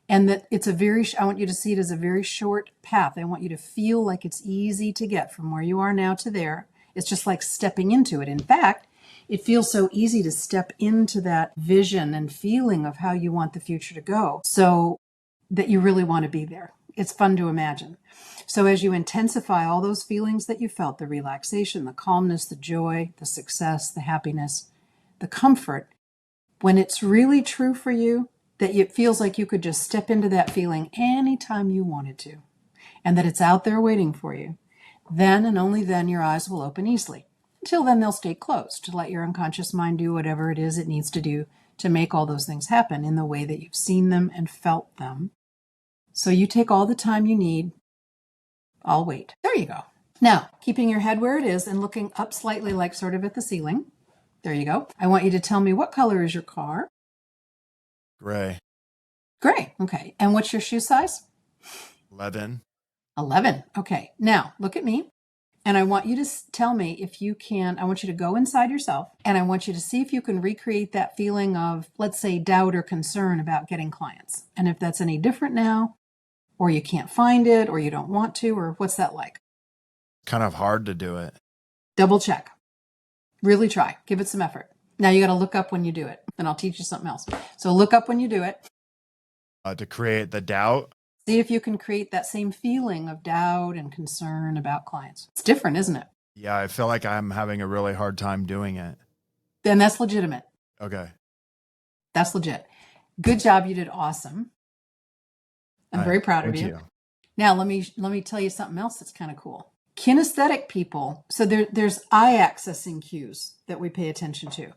S3: and that I want you to see it as a very short path. I want you to feel like it's easy to get from where you are now to there. It's just like stepping into it. In fact, it feels so easy to step into that vision and feeling of how you want the future to go so that you really want to be there. It's fun to imagine. So as you intensify all those feelings that you felt, the relaxation, the calmness, the joy, the success, the happiness, the comfort, when it's really true for you, that it feels like you could just step into that feeling anytime you wanted to, and that it's out there waiting for you, then and only then your eyes will open easily. Until then, they'll stay closed to let your unconscious mind do whatever it is it needs to do to make all those things happen in the way that you've seen them and felt them. So you take all the time you need. I'll wait. There you go. Now, keeping your head where it is and looking up slightly, like sort of at the ceiling. There you go. I want you to tell me, what color is your car?
S2: Gray.
S3: Gray. Okay. And what's your shoe size?
S2: 11.
S3: 11. Okay. Now, look at me. And I want you to tell me if you can. I want you to go inside yourself and I want you to see if you can recreate that feeling of, let's say, doubt or concern about getting clients. And if that's any different now, or you can't find it, or you don't want to, or what's that like?
S2: kind of hard to do it.
S3: Double check. Really try. Give it some effort. Now you got to look up when you do it, and I'll teach you something else. So look up when you do it.
S2: To create the doubt.
S3: See if you can create that same feeling of doubt and concern about clients. It's different, isn't it?
S2: Yeah, I feel like I'm having a really hard time doing it.
S3: Then that's legitimate.
S2: Okay.
S3: That's legit. Good job. You did awesome. I'm very proud of you. Now, let me tell you something else that's kind of cool. Kinesthetic people, so there's eye accessing cues that we pay attention to.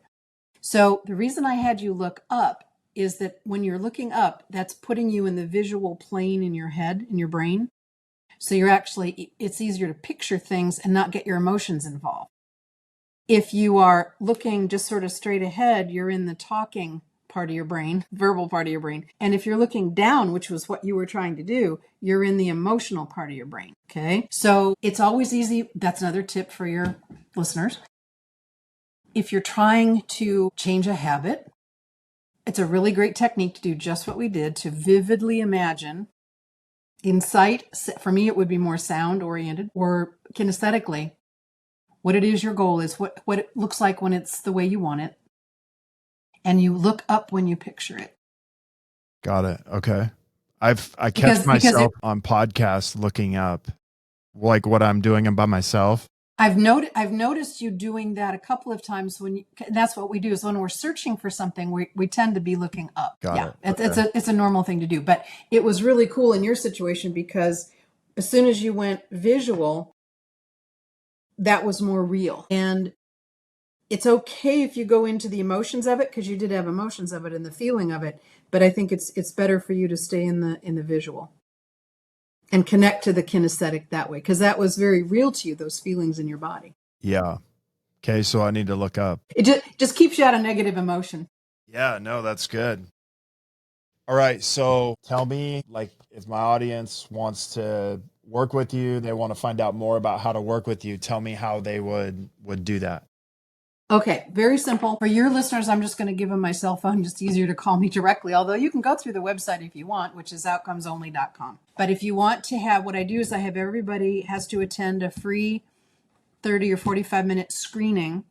S3: So the reason I had you look up is that when you're looking up, that's putting you in the visual plane in your head, in your brain. So it's easier to picture things and not get your emotions involved. If you are looking just sort of straight ahead, you're in the talking part of your brain, verbal part of your brain. And if you're looking down, which was what you were trying to do, you're in the emotional part of your brain. Okay. So it's always easy. That's another tip for your listeners. If you're trying to change a habit, it's a really great technique to do just what we did, to vividly imagine in sight. For me, it would be more sound oriented, or kinesthetically, what it is your goal is, what it looks like when it's the way you want it. And you look up when you picture it.
S2: Got it. Okay. I catch myself on podcasts looking up like what I'm doing by myself.
S3: I've noticed you doing that a couple of times that's what we do is when we're searching for something, we tend to be looking up.
S2: Got it. Okay.
S3: It's a normal thing to do, but it was really cool in your situation because as soon as you went visual, that was more real. And it's okay if you go into the emotions of it, because you did have emotions of it and the feeling of it, but I think it's better for you to stay in the visual and connect to the kinesthetic that way, because that was very real to you, those feelings in your body.
S2: Yeah. Okay, so I need to look up.
S3: It just keeps you out of negative emotion.
S2: Yeah, no, that's good. All right, so tell me, like, if my audience wants to work with you, they want to find out more about how to work with you, tell me how they would do that.
S3: Okay, very simple. For your listeners, I'm just going to give them my cell phone. Just easier to call me directly, although you can go through the website if you want, which is outcomesonly.com. But if you want to have, what I do is I have everybody has to attend a free 30 or 45-minute screening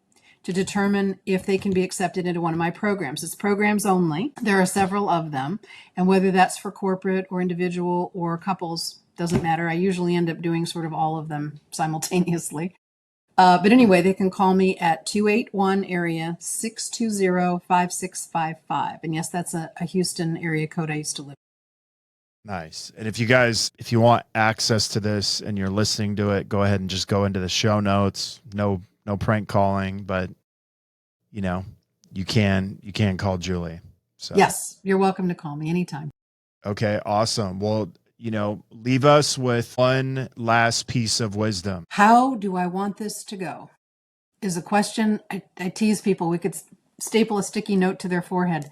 S3: to determine if they can be accepted into one of my programs. It's programs only. There are several of them. And whether that's for corporate or individual or couples, doesn't matter. I usually end up doing sort of all of them simultaneously. But anyway, they can call me at 281 area 620-5655. And yes, that's a Houston area code I used to live in.
S2: Nice. And if you want access to this and you're listening to it, go ahead and just go into the show notes. No prank calling, but you can call Julie. So
S3: yes, you're welcome to call me anytime.
S2: Okay, awesome. Well, leave us with one last piece of wisdom.
S3: How do I want this to go? Is a question I tease people. We could staple a sticky note to their forehead.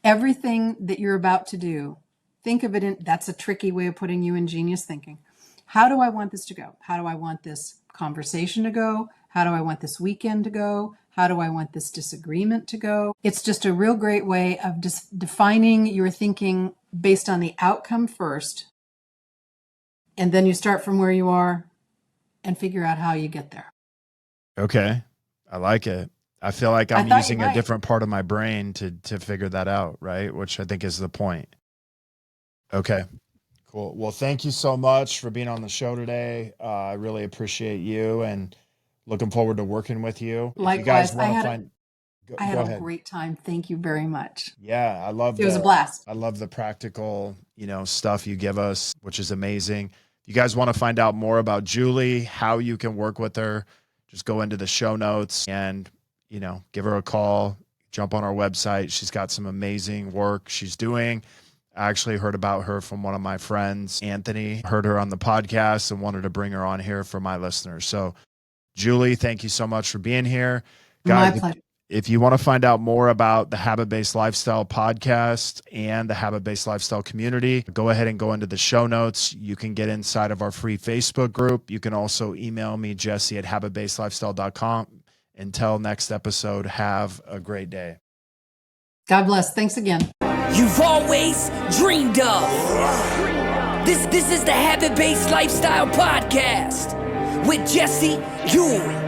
S3: Everything that you're about to do, think of it that's a tricky way of putting you in genius thinking. How do I want this to go? How do I want this conversation to go? How do I want this weekend to go? How do I want this disagreement to go? It's just a real great way of defining your thinking based on the outcome first. And then you start from where you are and figure out how you get there.
S2: Okay. I like it. I feel like I'm using a different part of my brain to figure that out, right? Which I think is the point. Okay, cool. Well, thank you so much for being on the show today. I really appreciate you and looking forward to working with you.
S3: Likewise, I had a great time. Thank you very much.
S2: Yeah,
S3: it was a blast.
S2: I love the practical, stuff you give us, which is amazing. If you guys want to find out more about Julie, how you can work with her, just go into the show notes and, give her a call, jump on our website. She's got some amazing work she's doing. I actually heard about her from one of my friends, Anthony, heard her on the podcast and wanted to bring her on here for my listeners. So Julie, thank you so much for being here.
S3: Guys, my pleasure.
S2: If you want to find out more about the Habit-Based Lifestyle podcast and the Habit-Based Lifestyle community, go ahead and go into the show notes. You can get inside of our free Facebook group. You can also email me, Jesse at habitbasedlifestyle.com. Until next episode, have a great day.
S3: God bless. Thanks again.
S1: You've always dreamed of. This is the Habit-Based Lifestyle podcast, with Jesse Ewell.